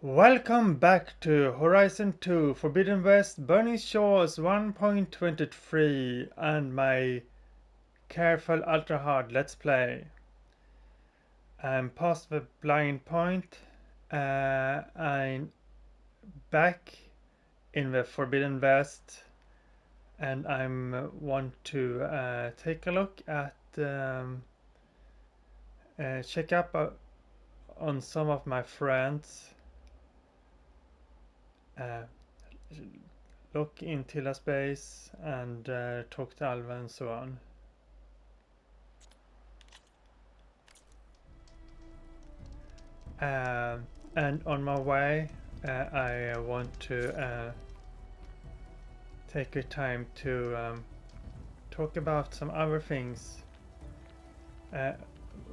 Welcome back to Horizon 2 Forbidden West Burning Shores 1.23 and my careful ultra hard let's play. I'm past the blind point. I'm back in the Forbidden West and I want to take a look at check up on some of my friends. Look in Tilla space and talk to Alva and so on. And on my way, I want to take the time to talk about some other things.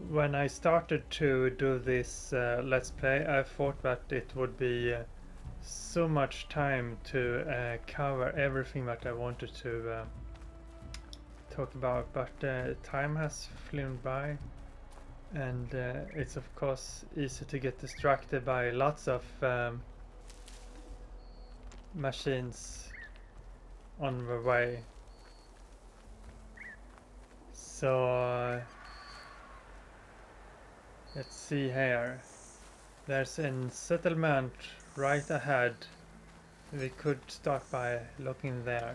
When I started to do this Let's Play, I thought that it would be so much time to cover everything that I wanted to talk about, but time has flown by, and it's of course easy to get distracted by lots of machines on the way. So let's see here. There's a settlement right ahead. We could start by looking there.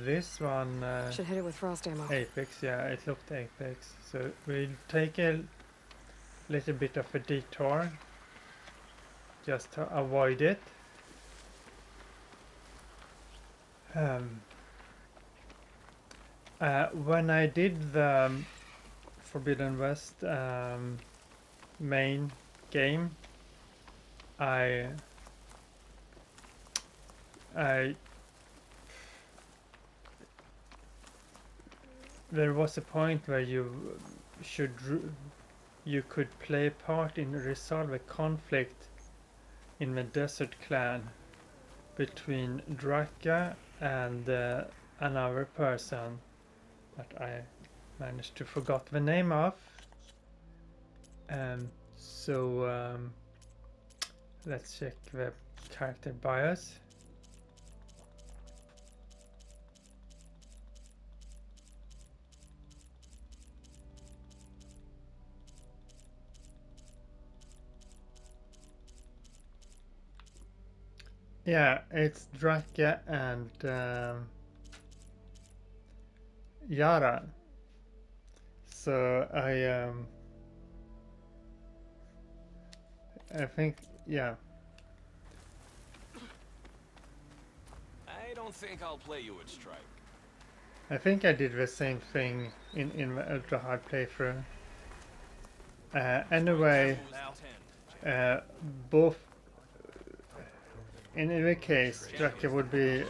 This one should hit it with frost ammo. Apex, yeah, it looked Apex. So we'll take a little bit of a detour just to avoid it. When I did the Forbidden West main game, there was a point where you could play a part in resolve a conflict in the desert clan between Drakka and another person that I managed to forget the name of. So let's check the character bios. Yeah, it's Drakka and Yarra. So I think, yeah. I don't think I'll play you at Strike. I think I did the same thing in the ultra hard playthrough. Anyway, both in either case, Drakka would be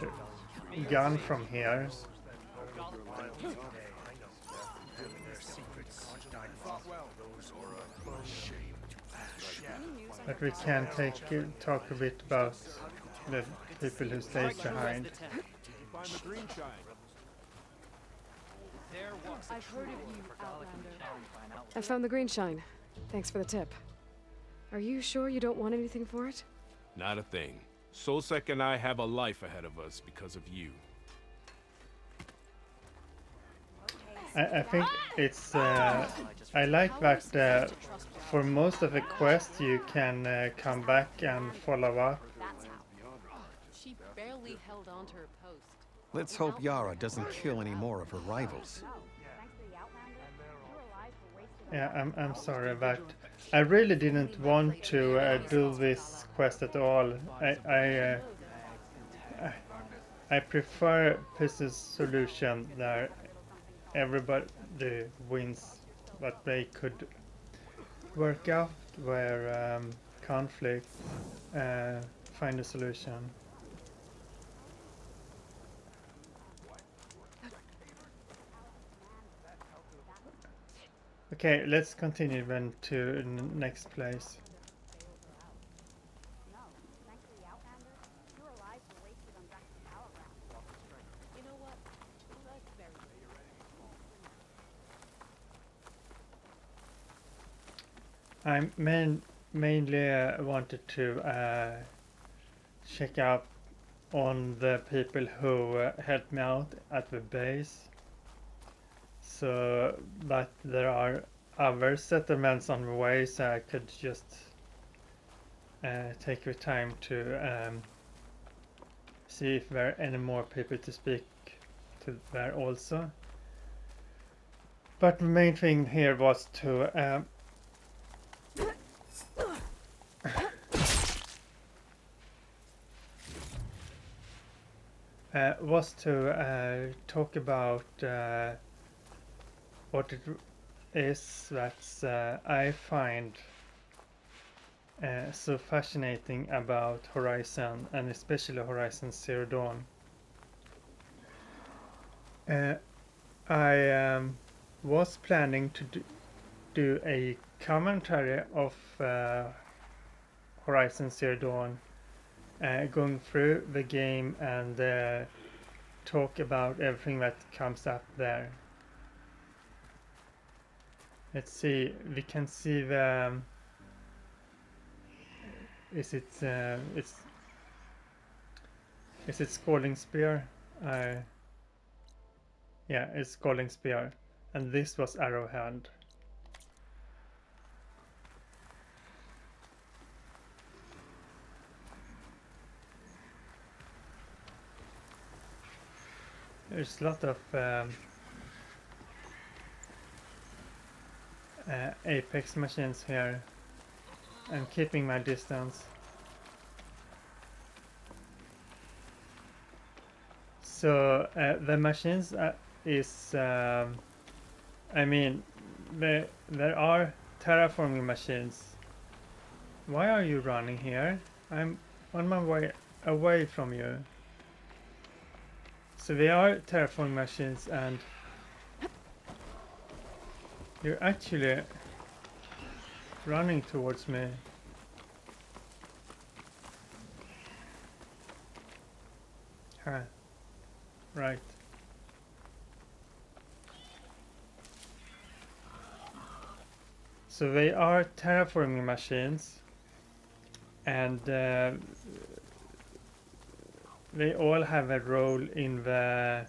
gone from here. But we can talk a bit about the people who stayed behind. I've heard of you, Outlander. I found the green shine. Thanks for the tip. Are you sure you don't want anything for it? Not a thing. Solsek and I have a life ahead of us because of you. I think it's I like that for most of the quests you can come back and follow up. She barely held on to her post. Let's hope Yarra doesn't kill any more of her rivals. Yeah, I'm sorry, but I really didn't want to do this quest at all. I prefer Pis's solution that everybody wins, but they could work out where conflict, find a solution. Okay, let's continue then to next place. You know what? That's very I mainly wanted to check out on the people who helped me out at the base. So, but there are other settlements on the way, so I could just take the time to see if there are any more people to speak to there also. But the main thing here was to talk about what it is that I find so fascinating about Horizon, and especially Horizon Zero Dawn. I was planning to do a commentary of Horizon Zero Dawn, going through the game and talk about everything that comes up there. Let's see, we can see the is it Scalding Spear? Yeah, it's Scalding Spear, and this was Arrowhead. There's a lot of Apex machines here. I'm keeping my distance. So the machines is I mean there are terraforming machines. Why are you running here? I'm on my way away from you. So they are terraforming machines, and you're actually running towards me. Huh. Right. So they are terraforming machines, and they all have a role in the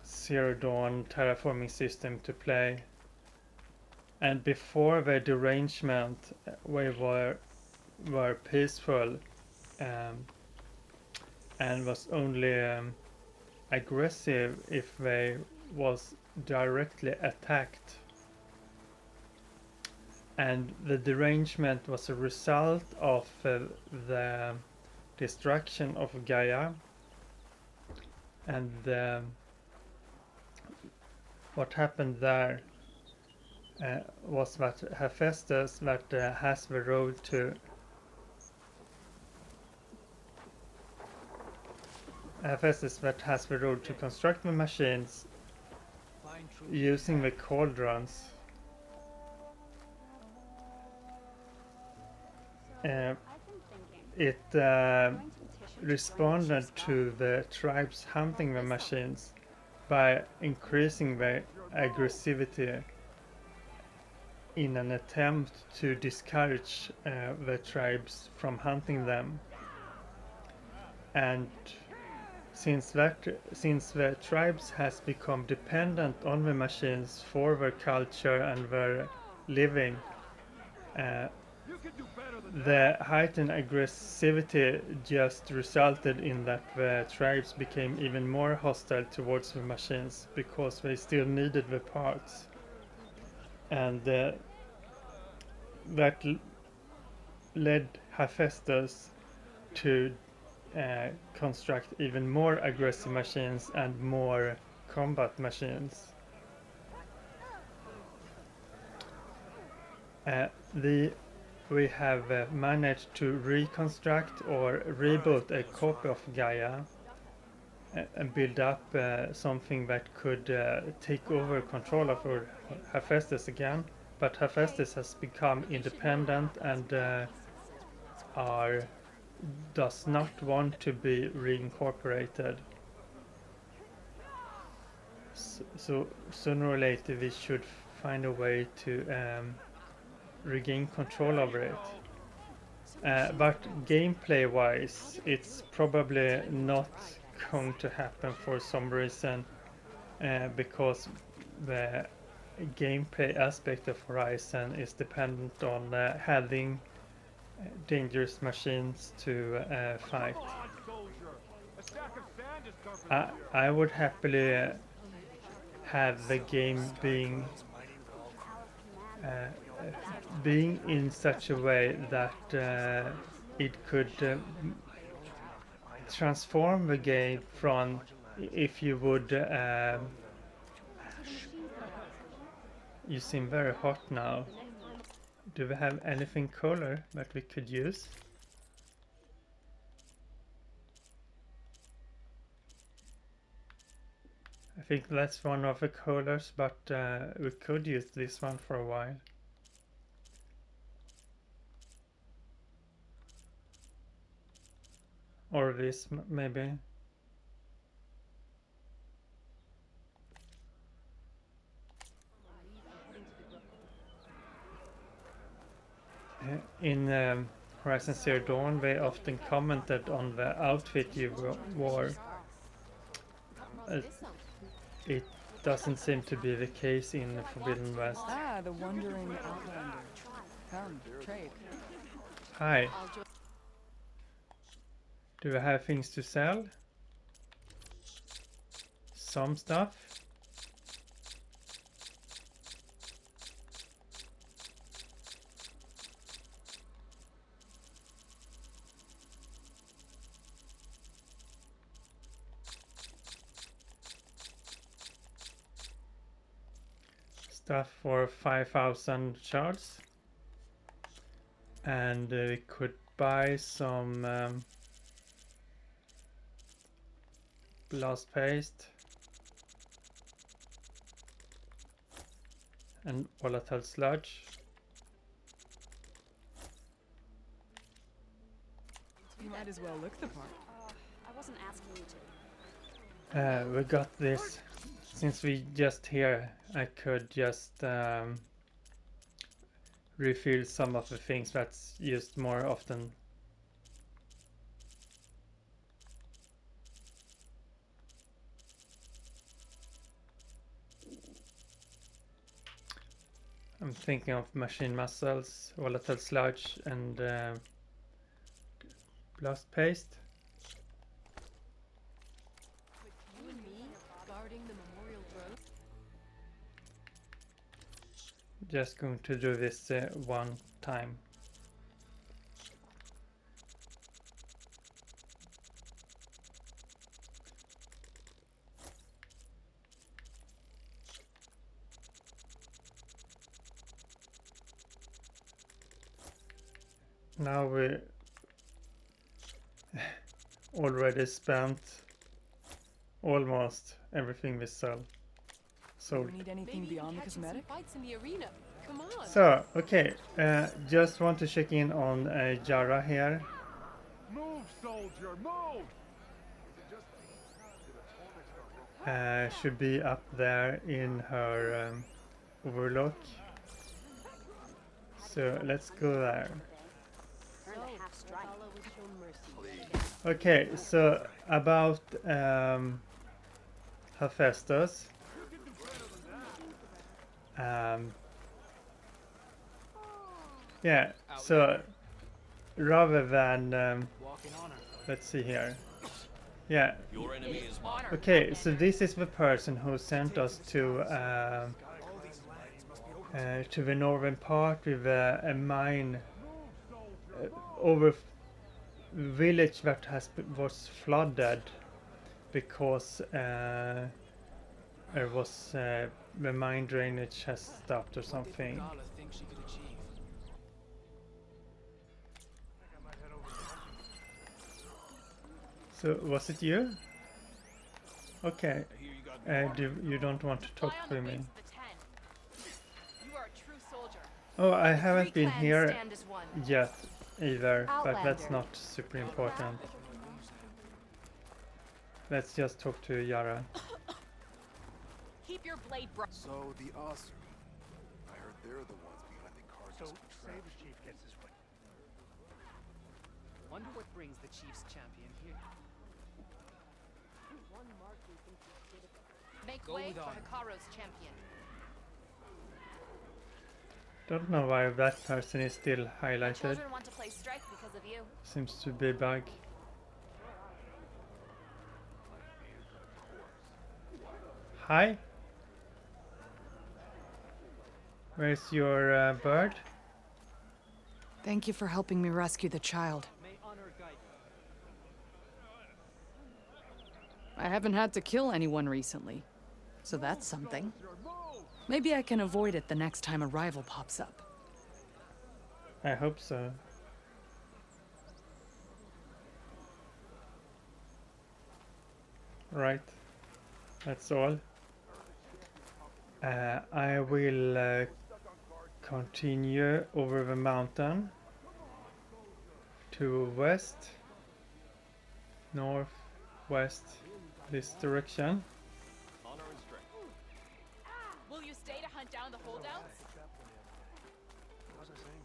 Zero Dawn terraforming system to play. And before the derangement, we were peaceful and was only aggressive if they was directly attacked. And the derangement was a result of the destruction of Gaia, and what happened there was that Hephaestus that has the role to construct the machines using the cauldrons. It responded to the tribes hunting the machines by increasing their aggressivity in an attempt to discourage the tribes from hunting them. And since the tribes has become dependent on the machines for their culture and their living, the heightened aggressivity just resulted in that the tribes became even more hostile towards the machines because they still needed the parts, and that led Hephaestus to construct even more aggressive machines and more combat machines. We have managed to reconstruct or reboot a copy of Gaia, and build up something that could take over control of Hephaestus again. But Hephaestus has become independent and does not want to be reincorporated. So sooner or later we should find a way to regain control over it. But gameplay wise, it's probably not going to happen for some reason, because the gameplay aspect of Horizon is dependent on having dangerous machines to fight. I would happily have the game being in such a way that it could transform the game from, if you would you seem very hot now. Do we have anything cooler that we could use? I think that's one of the coolers, but we could use this one for a while. Or this, maybe. In Horizon Zero Dawn, they often commented on the outfit you wore. It doesn't seem to be the case in Forbidden West. Ah, the wandering outlander. Come, trade. Hi. Do we have things to sell? Some stuff. Stuff for 5,000 shards. And we could buy some blast paste and volatile sludge. You might as well look the part. I wasn't asking you to. We got this. Since we just here, I could just refill some of the things that's used more often. I'm thinking of machine muscles, volatile sludge, and blast paste. You and me guarding the memorial grove. Just going to do this one time. Now we already spent almost everything we sell. Do you need anything beyond the cosmetic? Fights in the arena. Come on. So, okay, just want to check in on Yarra here. Move, soldier, move! Should be up there in her overlook. So let's go there. Okay, so about Hephaestus. Yeah, so rather than let's see here. Yeah. Okay, so this is the person who sent us to the northern part with a mine over village that was flooded because there was the mine drainage has stopped or something. So was it you? Okay. You don't want to talk Fly on to the me. wings of the 10. You are a true soldier. Oh, I The haven't three been clans here stand as one. yet either, but that's Outlander. not super important. Let's just talk to Yarra. Keep your blade bright. So the Osir, I heard they're the ones behind the carcass contraption. Chief gets his way. Wonder what brings the Chief's champion here. Make Go way with for honor. Hikaru's champion. Don't know why that person is still highlighted. Children want to play strike because of you. Seems to be a bug. Hi. Where's your bird? Thank you for helping me rescue the child. May honor guide you. I haven't had to kill anyone recently, so that's something. Maybe I can avoid it the next time a rival pops up. I hope so. Right. That's all. I will continue over the mountain to west, north, west, this direction. Will you stay to hunt down the holdouts? What was I saying?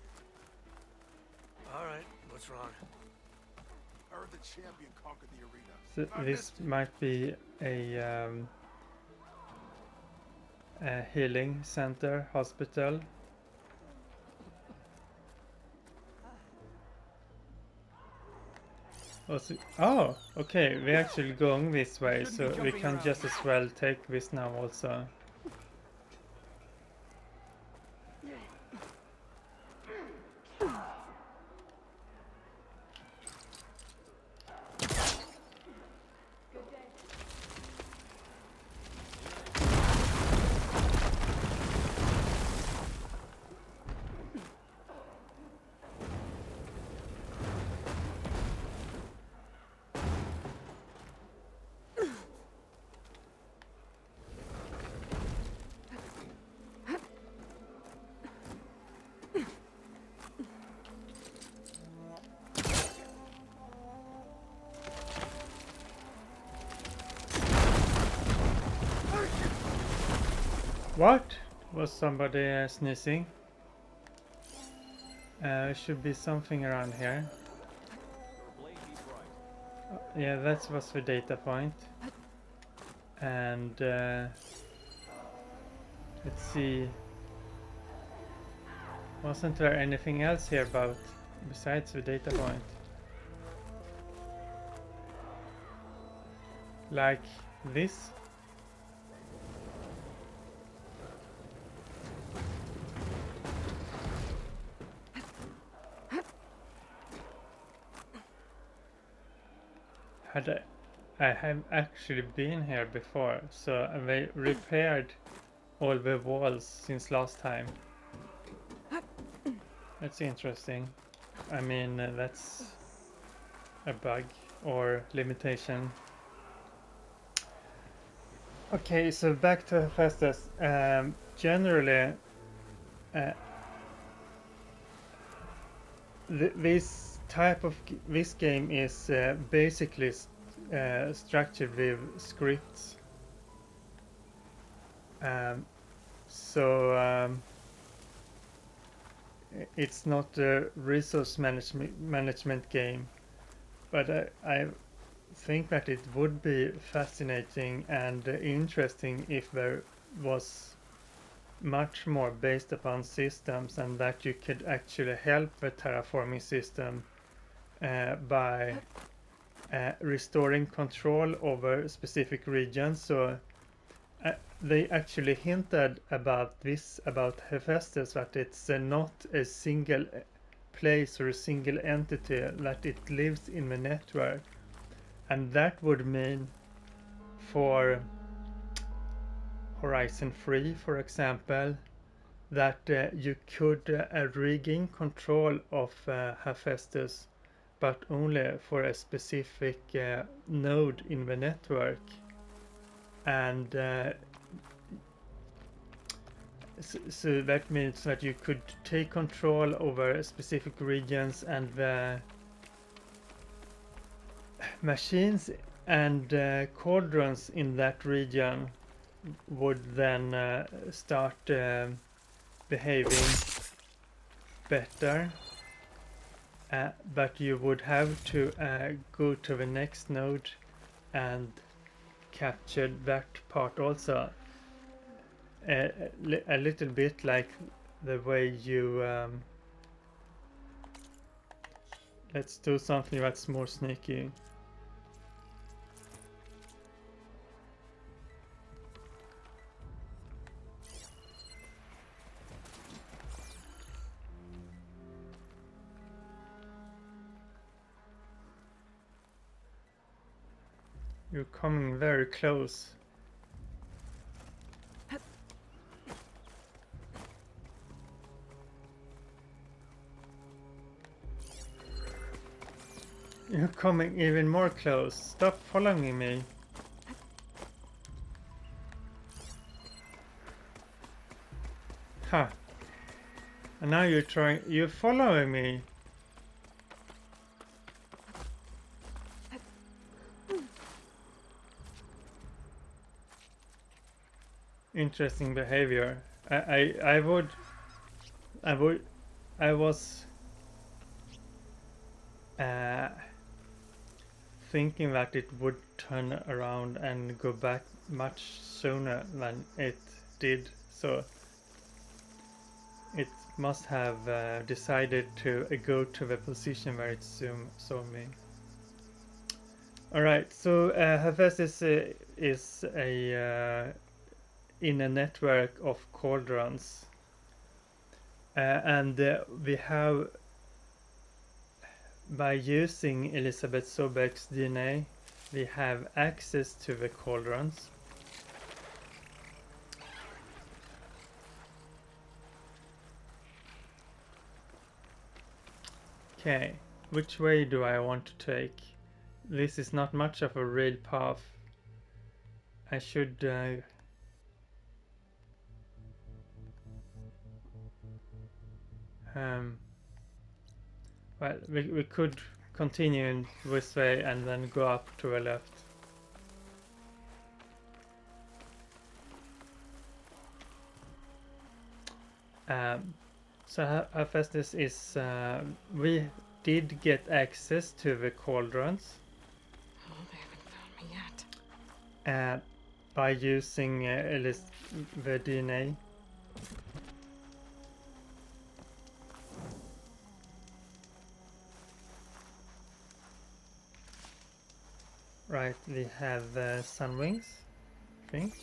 All right, what's wrong? I heard the champion conquered the arena. So I this missed it. might be a healing center, hospital. Also, oh, okay, we're actually going this way, so we can just as well take this now also. What? Was somebody sneezing? Should be something around here. Yeah, that was the data point. And let's see. Wasn't there anything else here about besides the data point? Like this? I have actually been here before, so they repaired all the walls since last time. That's interesting. I mean, that's a bug or limitation. Okay, so back to Hephaestus. Generally, this type of this game is basically structured with scripts. It's not a resource management game, but I think that it would be fascinating and interesting if there was much more based upon systems, and that you could actually help the terraforming system by restoring control over specific regions. So they actually hinted about this about Hephaestus, that it's not a single place or a single entity, that it lives in the network. And that would mean for Horizon 3, for example, that you could regain control of Hephaestus, but only for a specific node in the network. and so that means that you could take control over specific regions, and the machines and cauldrons in that region would then start behaving better, but you would have to go to the next node and capture that part also. A little bit like the way you let's do something that's more sneaky. You're coming very close. You're coming even more close. Stop following me. Ha. And now you're following me. Interesting behavior. I was thinking that it would turn around and go back much sooner than it did, so it must have decided to go to the position where it saw me. Alright, so Hephaestus is a in a network of cauldrons, and we have, by using Elizabeth Sobeck's DNA, we have access to the cauldrons. Okay, which way do I want to take? This is not much of a real path. I should well, we could continue in this way and then go up to the left. So Hephaestus is we did get access to the cauldrons. Oh, they haven't found me yet. By using the DNA. Right, we have sun wings, I think.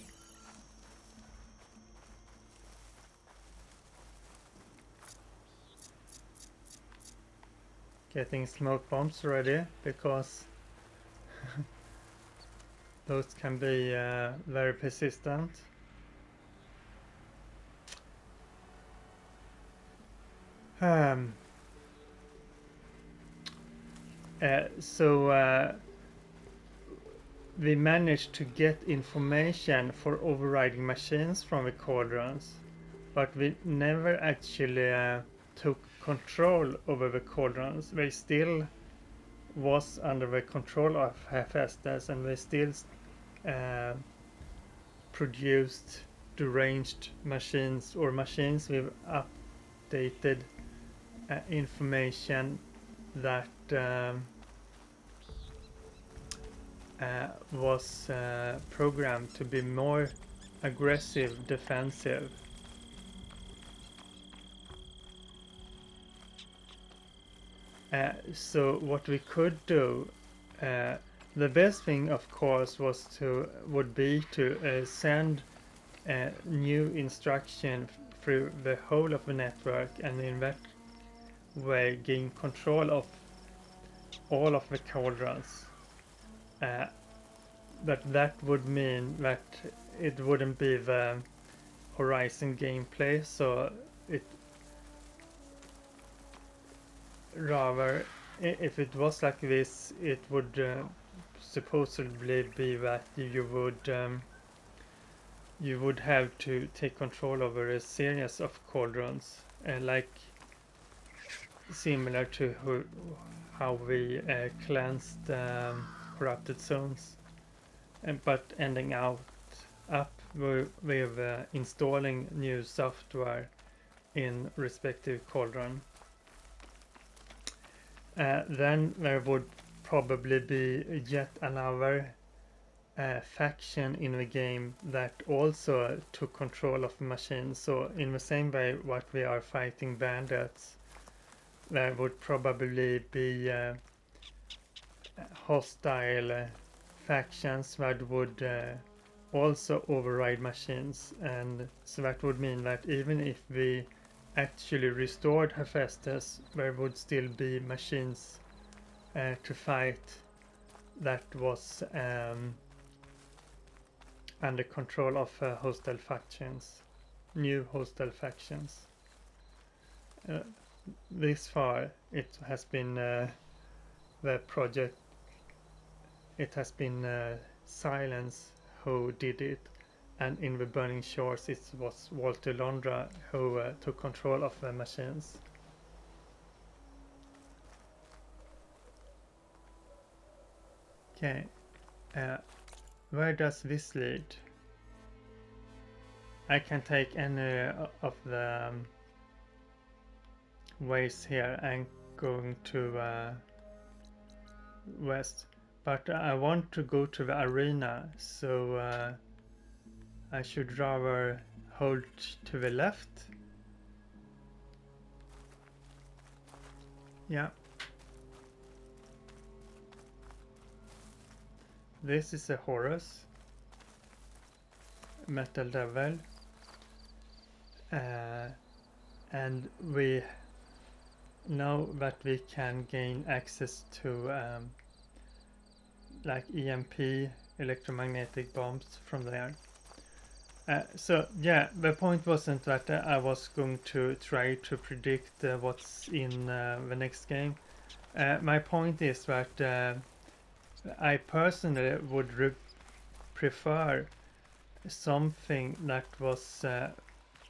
Getting smoke bombs ready, because those can be very persistent. So we managed to get information for overriding machines from the cauldrons, but we never actually took control over the cauldrons. They still was under the control of Hephaestus, and they still produced deranged machines, or machines with updated information that was programmed to be more aggressive, defensive. So what we could do, the best thing of course would be to send new instruction through the whole of the network, and in that way gain control of all of the cauldrons. But that would mean that it wouldn't be the Horizon gameplay, so it rather, if it was like this, it would supposedly be that you would you would have to take control over a series of cauldrons, like similar to how we cleansed corrupted zones, but ending up with installing new software in respective cauldron. Then there would probably be yet another faction in the game that also took control of the machine. So in the same way what we are fighting bandits, there would probably be hostile factions that would also override machines, and so that would mean that even if we actually restored Hephaestus, there would still be machines to fight that was under control of hostile factions, new hostile factions. This far it has been the project, it has been Silence who did it, and in the Burning Shores it was Walter Londra who took control of the machines. Okay, where does this lead? I can take any of the ways here and going to west, but I want to go to the arena, so I should rather hold to the left. Yeah. This is a Horus, Metal Devil, and we know that we can gain access to like EMP, electromagnetic bombs from there. So yeah, the point wasn't that I was going to try to predict what's in the next game. My point is that I personally would prefer something that was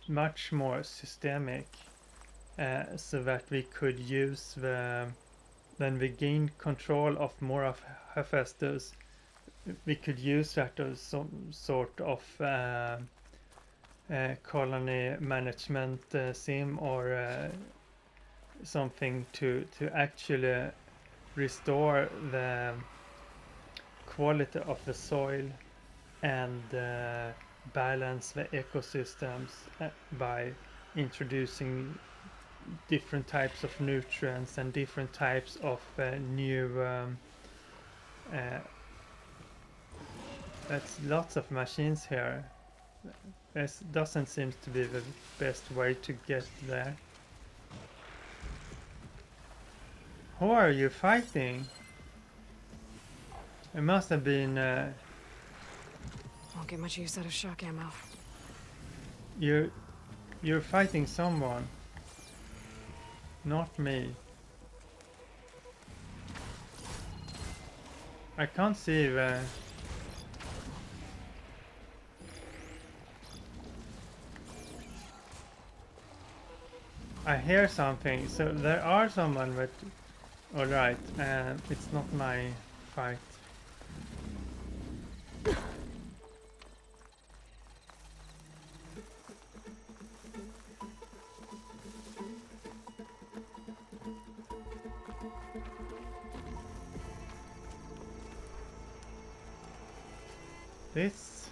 much more systemic, so that we could use when we gained control of more of Hephaestus, we could use that as some sort of colony management sim, or something to actually restore the quality of the soil and balance the ecosystems by introducing different types of nutrients and different types of new that's lots of machines here. This doesn't seem to be the best way to get there. Who are you fighting? It must have been Won't get much use out of shock ammo. you're fighting someone, not me. I can't see the I hear something, so there are someone, but alright, it's not my fight. This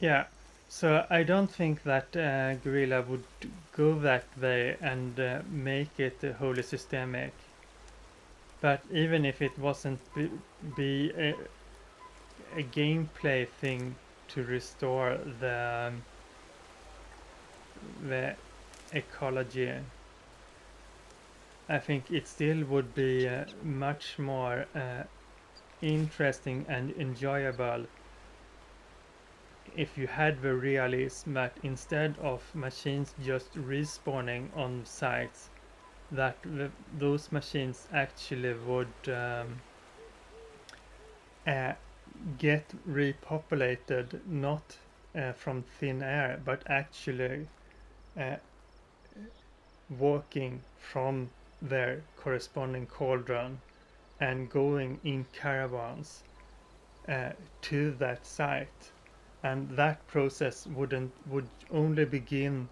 yeah, so I don't think that Gorilla would go that way and make it wholly systemic. But even if it wasn't be a gameplay thing to restore the ecology, I think it still would be much more interesting and enjoyable if you had the realism that instead of machines just respawning on sites, that those machines actually would get repopulated not from thin air, but actually walking from their corresponding cauldron and going in caravans to that site, and that process would only begin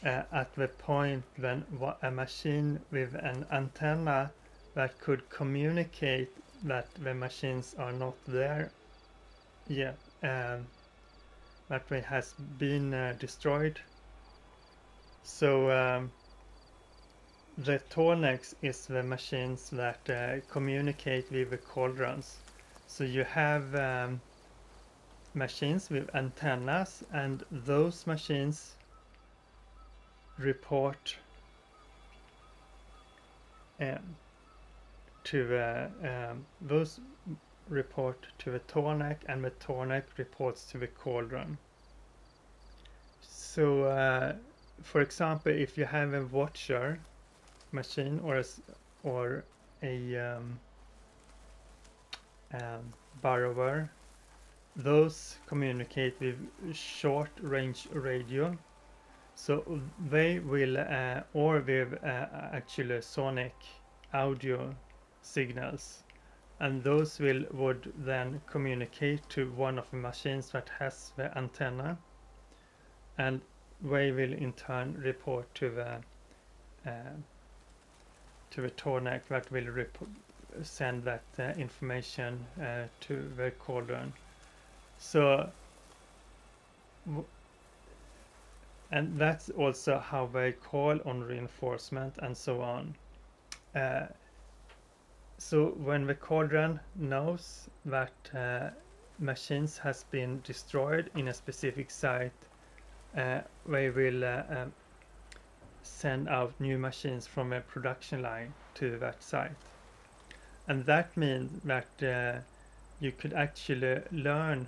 at the point when a machine with an antenna that could communicate that the machines are not there yet, that way has been destroyed. So the Tornex is the machines that communicate with the cauldrons. So you have machines with antennas, and those machines report to those report to the Tornek, and the Tornek reports to the cauldron. So for example, if you have a watcher machine or a borrower, those communicate with short range radio, so they will or with actually sonic audio signals, and those would then communicate to one of the machines that has the antenna, and they will in turn report to the Tornek that will send that information to the cauldron. So, and that's also how they call on reinforcement and so on. So when the cauldron knows that machines has been destroyed in a specific site, they will send out new machines from a production line to that site. And that means that you could actually learn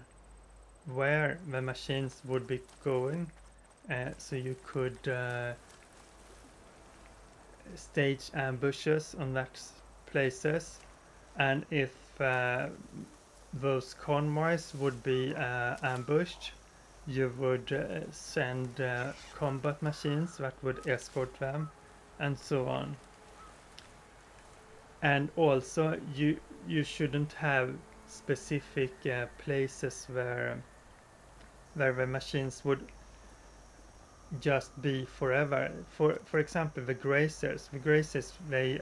where the machines would be going, so you could stage ambushes on that places, and if those convoys would be ambushed, you would send combat machines that would escort them, and so on. And also you shouldn't have specific places where the machines would just be forever. For example, the grazers they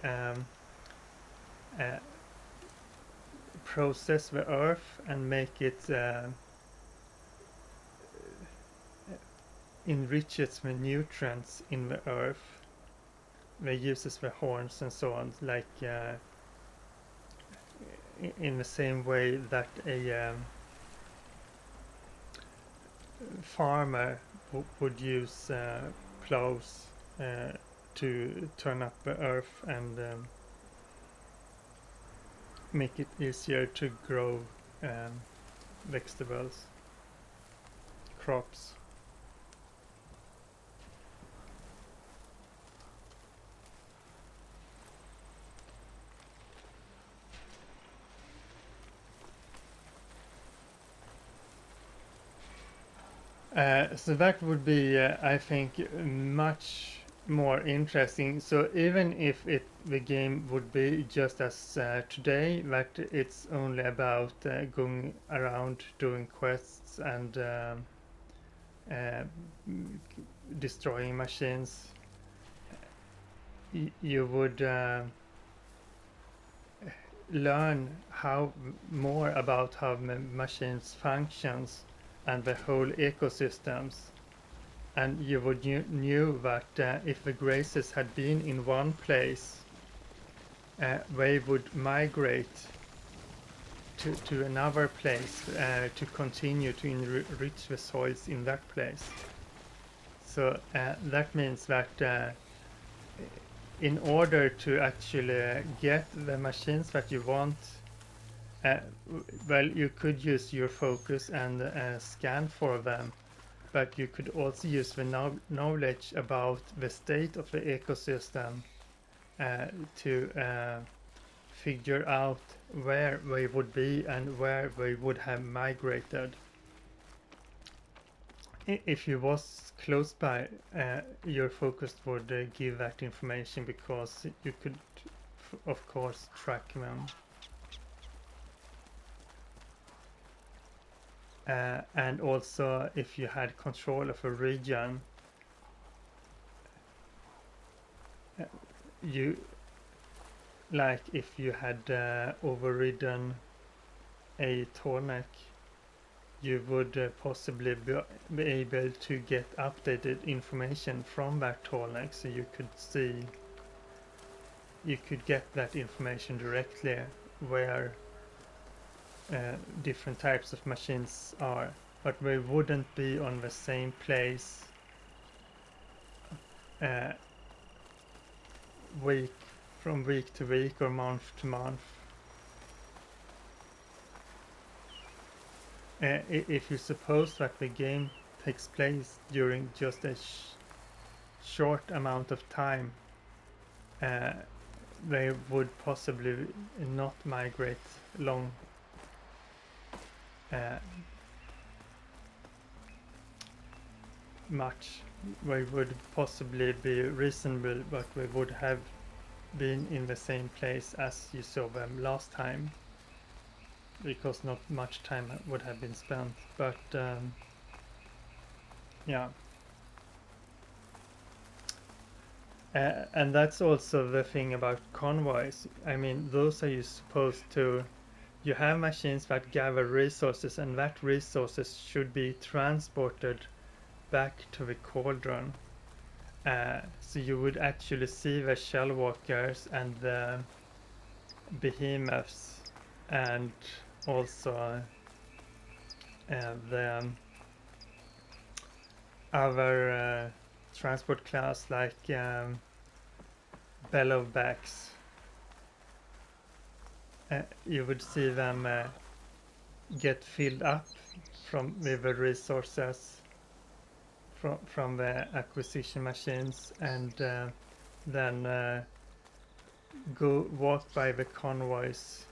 process the earth and make it enriches the nutrients in the earth. They uses the horns and so on, like in the same way that a farmer would use plows to turn up the earth and make it easier to grow vegetables, crops. So that would be, I think, much more interesting. So even if the game would be just as today, that it's only about going around doing quests and destroying machines, you would learn more about how machines functions and the whole ecosystems, and you would knew that if the grazers had been in one place, they would migrate to another place to continue to enrich the soils in that place. So that means that in order to actually get the machines that you want, well, you could use your focus and scan for them, but you could also use the knowledge about the state of the ecosystem to figure out where they would be and where they would have migrated. If you was close by, your focus would give that information, because you could of course track them. And also if you had control of a region, you, like if you had overridden a tallneck, you would possibly be able to get updated information from that tallneck, so you could see, you could get that information directly where different types of machines are, but they wouldn't be on the same place from week to week or month to month. If you suppose that the game takes place during just a short amount of time, they would possibly not migrate long. Much. They would possibly be reasonable, but they would have been in the same place as you saw them last time, because not much time would have been spent. But yeah, and that's also the thing about convoys. I mean, those are you supposed to, you have machines that gather resources, and that resources should be transported back to the cauldron. So you would actually see the shell walkers and the behemoths, and also the other transport class like bellowbacks. You would see them get filled up with the resources from the acquisition machines, and then go walk by the convoys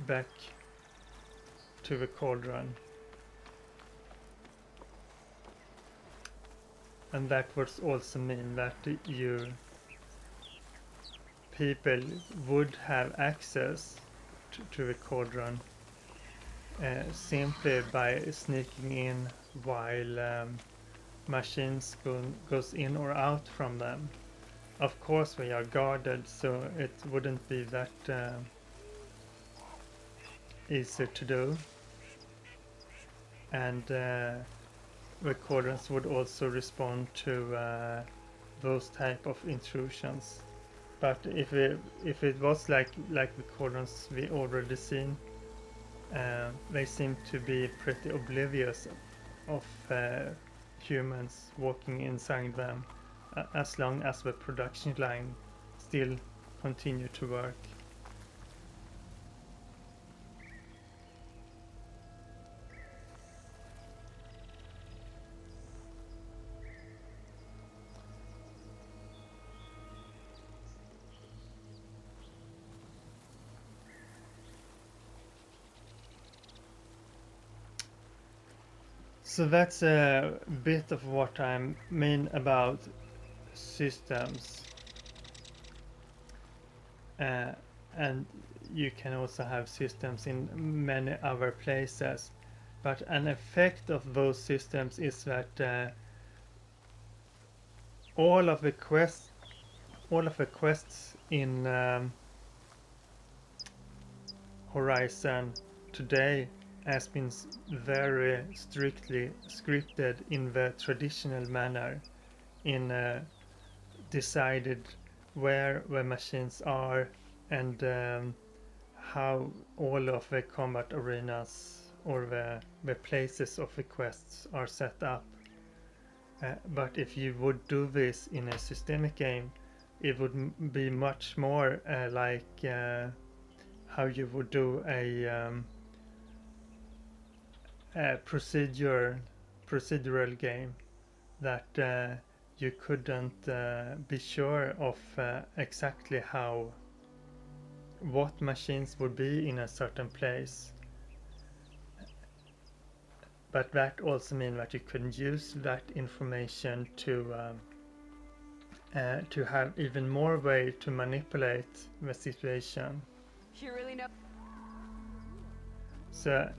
back to the cauldron. And that would also mean that people would have access to the cauldron simply by sneaking in while machines goes in or out from them. Of course they are guarded, so it wouldn't be that easy to do, and the cauldrons would also respond to those type of intrusions. But if it was like the cauldrons we already seen, they seem to be pretty oblivious of humans walking inside them, as long as the production line still continue to work. So that's a bit of what I mean about systems. And you can also have systems in many other places. But an effect of those systems is that all of the quests in Horizon today has been very strictly scripted in the traditional manner, in decided where the machines are, and how all of the combat arenas or the places of the quests are set up. But if you would do this in a systemic game, it would be much more like how you would do a procedural game, that you couldn't be sure of exactly how what machines would be in a certain place. But that also means that you can use that information to have even more way to manipulate the situation. You really know. So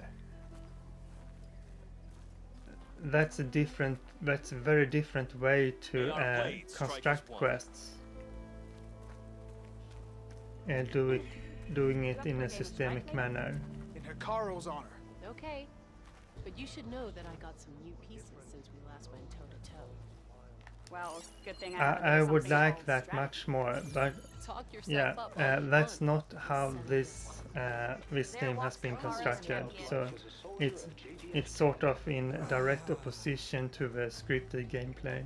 that's a very different way to construct quests. And doing it in a systemic manner. In Hikaro's honor. Okay. But you should know that I got some new pieces since we last went toe-to-toe. Well, good thing I would like that much more, but Talk yourself yeah, up all you that's want. not how this game has been constructed. So it's sort of in direct opposition to the scripted gameplay.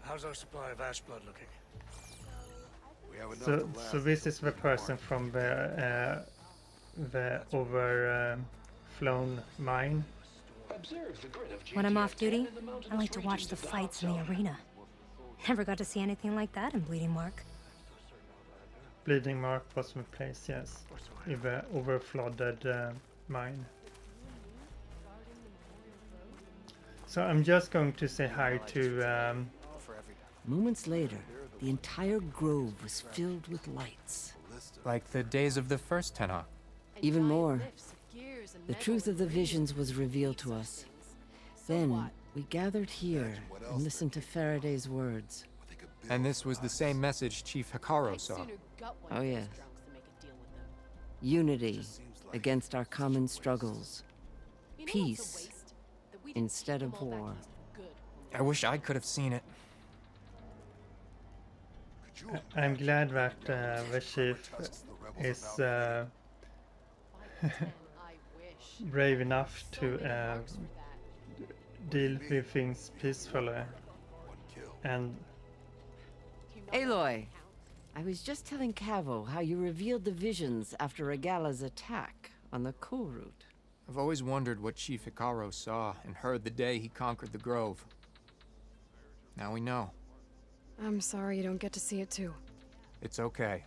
How's our supply of ash blood looking? We have enough So to last this until is the we can person march. from the overflown mine. When I'm off duty, I like to watch the fights in the arena. Never got to see anything like that in Bleeding Mark. Bleeding Mark was the place, yes, in the overflooded mine. So I'm just going to say hi to Moments later, the entire grove was filled with lights. Like the days of the first Tenok. Even more. The truth of the visions was revealed to us. Then, we gathered here and listened to Faraday's words. And this was the same message Chief Hekaro saw. Oh yes. Unity against our common struggles. Peace instead of war. I wish I could have seen it. I'm glad that the chief is brave enough to deal with things peacefully. And Aloy, I was just telling Cavo how you revealed the visions after Regala's attack on the coal route. I've always wondered what Chief Hekaro saw and heard the day he conquered the grove. Now we know. I'm sorry you don't get to see it too. It's okay.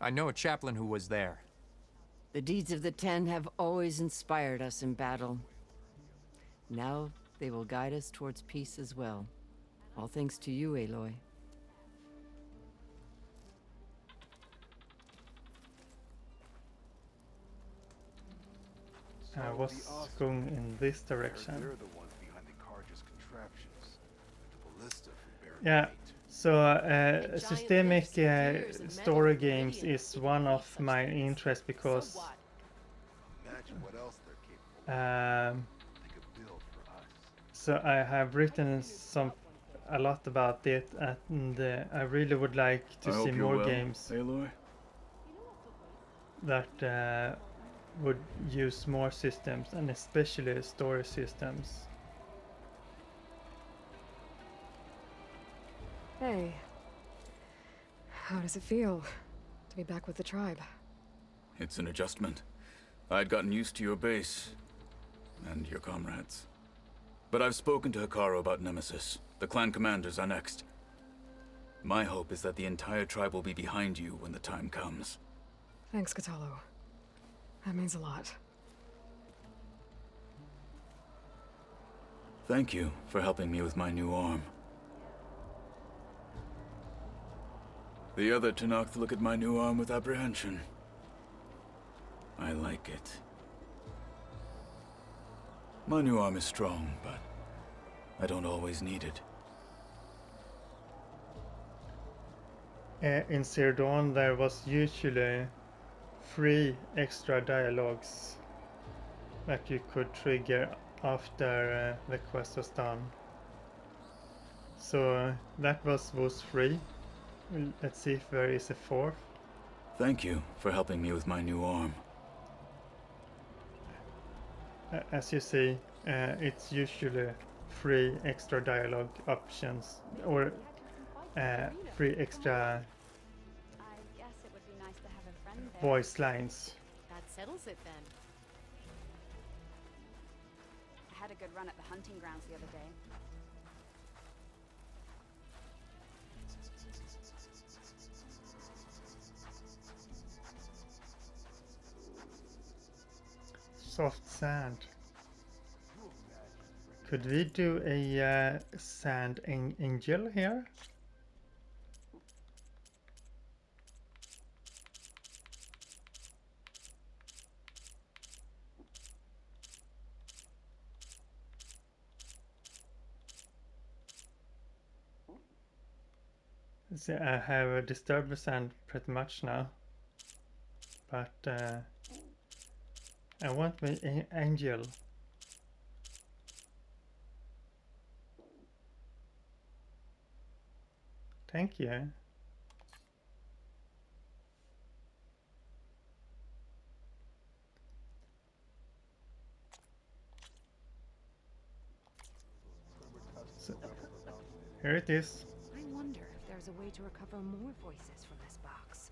I know a chaplain who was there. The deeds of the Ten have always inspired us in battle. Now they will guide us towards peace as well. All thanks to you, Aloy. I was going in this direction. They're the ones behind the Carja's contraptions. The ballista from Baron Yeah, Eight. so systemic story games is one of my interests because Imagine what else they're capable of. They could build for us. So I have written a lot about it, and I really would like to see more games Aloy? that would use more systems, and especially story systems. Hey. How does it feel to be back with the tribe? It's an adjustment. I'd gotten used to your base and your comrades. But I've spoken to Hekaro about Nemesis. The clan commanders are next. My hope is that the entire tribe will be behind you when the time comes. Thanks, Kotallo. That means a lot. Thank you for helping me with my new arm. The other Tenok look at my new arm with apprehension. I like it. My new arm is strong, but I don't always need it. In Zero Dawn there was usually 3 extra dialogues that you could trigger after the quest was done. So that was those 3. Let's see if there is a 4th. Thank you for helping me with my new arm. As you see, it's usually 3 extra dialogue options, or 3 extra voice lines. That settles it then. I had a good run at the hunting grounds the other day. soft sand. Could we do a sand angel here? See, I have a disturbed sand pretty much now, but I want my angel. Thank you. So, here it is. I wonder if there's a way to recover more voices from this box.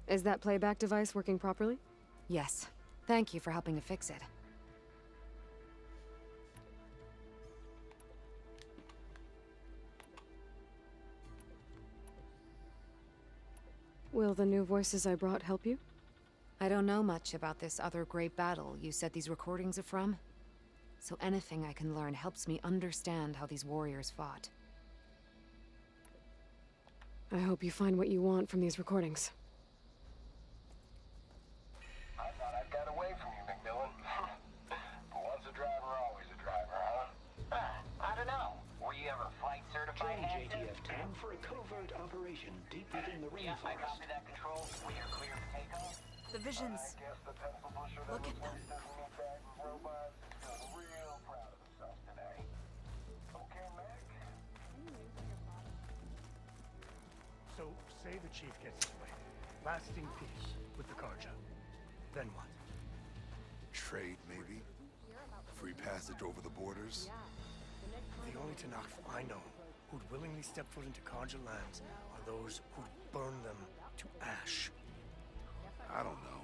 Is that playback device working properly? Yes. Thank you for helping to fix it. Will the new voices I brought help you? I don't know much about this other great battle you said these recordings are from. So anything I can learn helps me understand how these warriors fought. I hope you find what you want from these recordings. I thought I'd got away from you, Macmillan. Once a driver, always a driver, huh? I don't know. Were you ever flight certified? Join JTF-10 for a covert operation deep within the rainforest. I copy that, Control. We are clear for takeoff. The visions. Look at them. So, say the chief gets his way. Lasting peace with the Karja. Then what? Trade, maybe? Free passage over the borders? The only Tanakh I know who'd willingly step foot into Karja lands are those who'd burn them to ash. I don't know.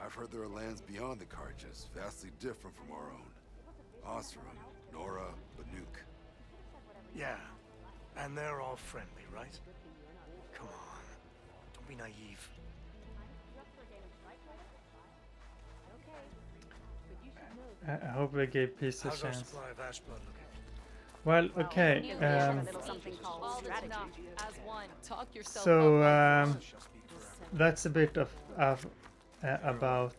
I've heard there are lands beyond the Karjas, vastly different from our own. Osram, Nora, Banuk. Yeah, and they're all friendly, right? Come on, don't be naive. I hope we gave peace a How's our chance. supply of ash blood looking? Well, okay. So that's a bit of about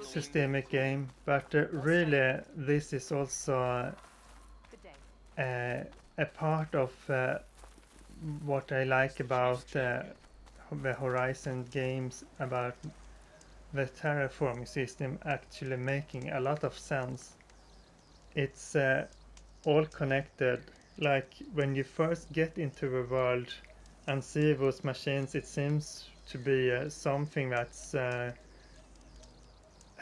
systemic game, but really this is also a part of what I like about the Horizon games, about the terraforming system actually making a lot of sense. It's all connected. Like when you first get into the world and see those machines, it seems to be something that's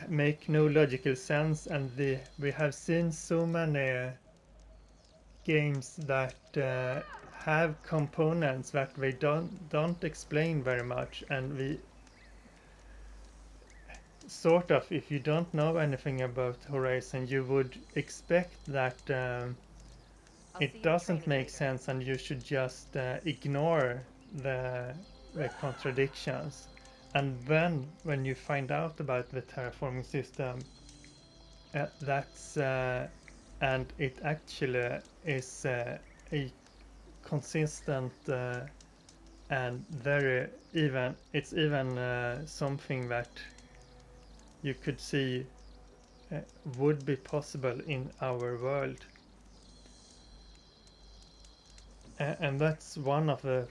make no logical sense, and we have seen so many games that have components that they don't explain very much, and we sort of, if you don't know anything about Horizon, you would expect that it doesn't make sense and you should just ignore the contradictions. And then when you find out about the terraforming system, that's and it actually is a consistent and very even, it's even something that you could see would be possible in our world. And that's one of the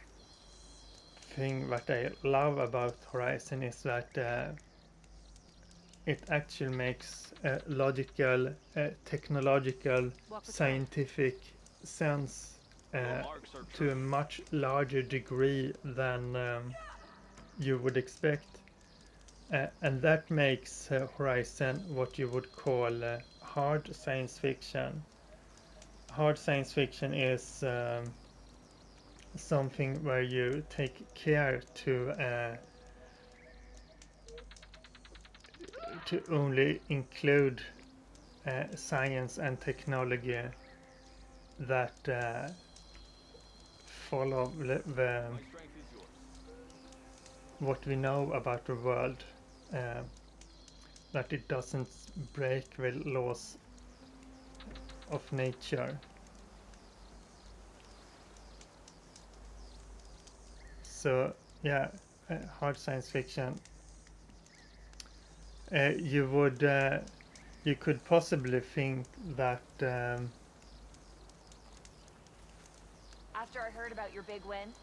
thing that I love about Horizon, is that it actually makes logical, technological, scientific sense to a much larger degree than you would expect. And that makes Horizon what you would call hard science fiction. Hard science fiction is something where you take care to only include science and technology that follow what we know about the world, that it doesn't break the laws of nature. So yeah, hard science fiction. You could possibly think that After I heard about your big win,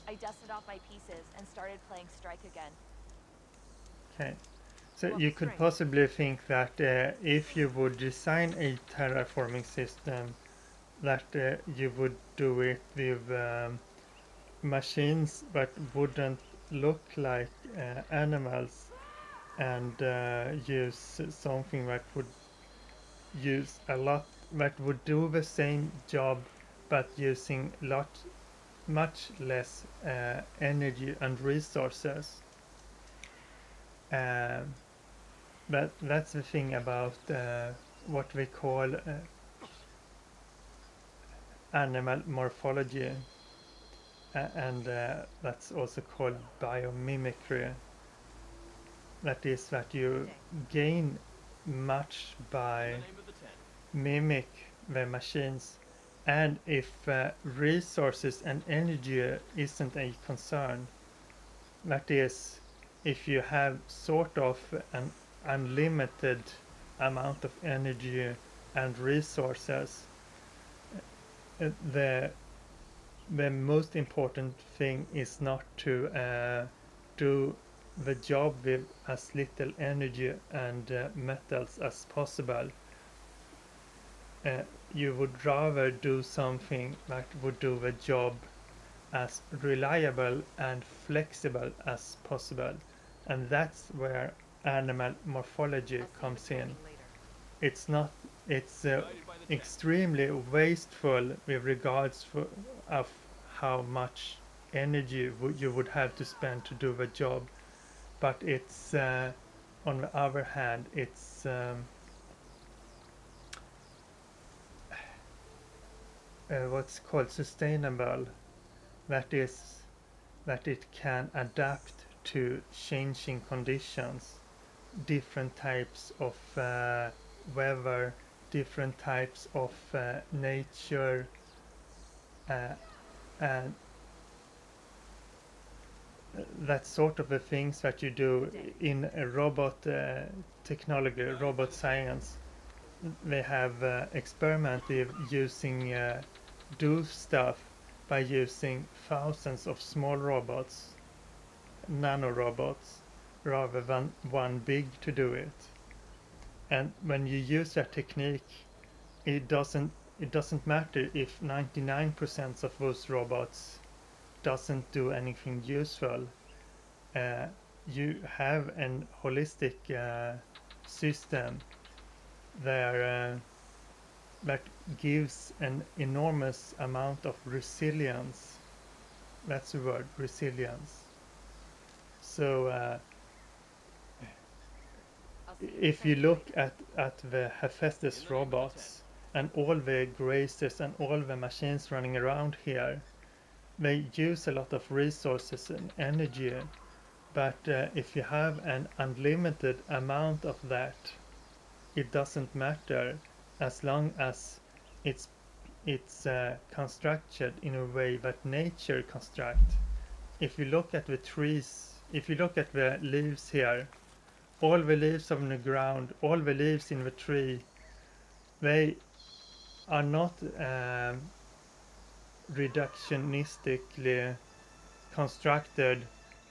I dusted off my pieces and started playing Strike again. okay, so you could possibly think that if you would design a terraforming system, that you would do it with machines that wouldn't look like animals, and use something that would use a lot, that would do the same job but using much less energy and resources. But that's the thing about what we call animal morphology, and that's also called biomimicry. That is that you gain much by mimic the machines, and if resources and energy isn't a concern, that is, if you have sort of an unlimited amount of energy and resources, the most important thing is not to do the job with as little energy and metals as possible. You would rather do something that would do the job as reliable and flexible as possible, and that's where animal morphology comes in. It's extremely wasteful with regards of how much energy you would have to spend to do the job, but it's on the other hand, it's what's called sustainable. That is, that it can adapt to changing conditions, different types of weather, different types of nature, and that's sort of the things that you do in a robot technology, robot science. They have experimented using do stuff by using thousands of small robots, nanorobots, rather than one big to do it. And when you use that technique, it doesn't matter if 99% of those robots doesn't do anything useful. You have an holistic system there that gives an enormous amount of resilience. That's the word, resilience. So if you look at the Hephaestus robots and all the grazers and all the machines running around here, they use a lot of resources and energy, but if you have an unlimited amount of that, it doesn't matter as long as it's constructed in a way that nature constructs. If you look at the trees, if you look at the leaves here, all the leaves on the ground, all the leaves in the tree, they are not reductionistically constructed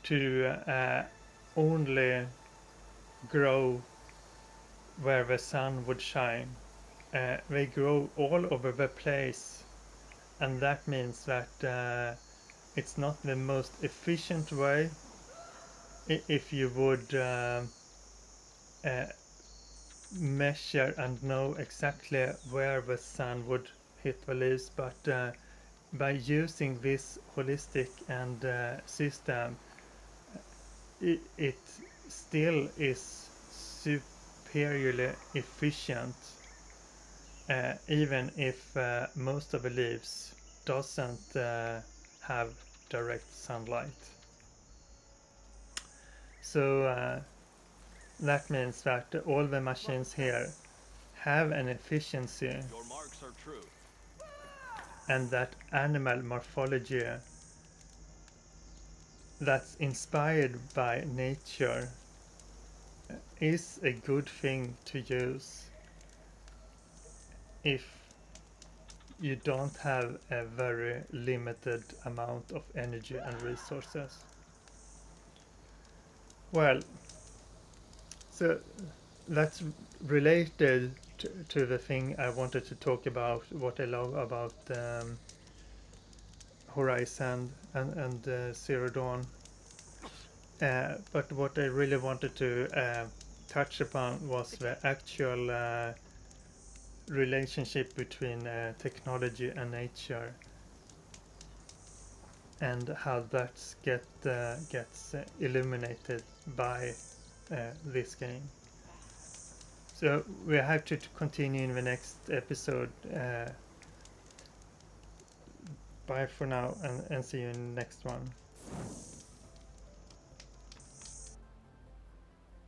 to only grow where the sun would shine. They grow all over the place, and that means that it's not the most efficient way if you would measure and know exactly where the sun would hit the leaves, but by using this holistic and system, it still is superiorly efficient, even if most of the leaves doesn't have direct sunlight. So that means that all the machines here have an efficiency, Your marks are true. and that animal morphology that's inspired by nature is a good thing to use if you don't have a very limited amount of energy and resources. Well, so that's related to the thing I wanted to talk about, what I love about Horizon and Zero Dawn. But what I really wanted to touch upon was the actual relationship between technology and nature, and how that gets illuminated by this game. So we have to continue in the next episode. Bye for now, and see you in the next one.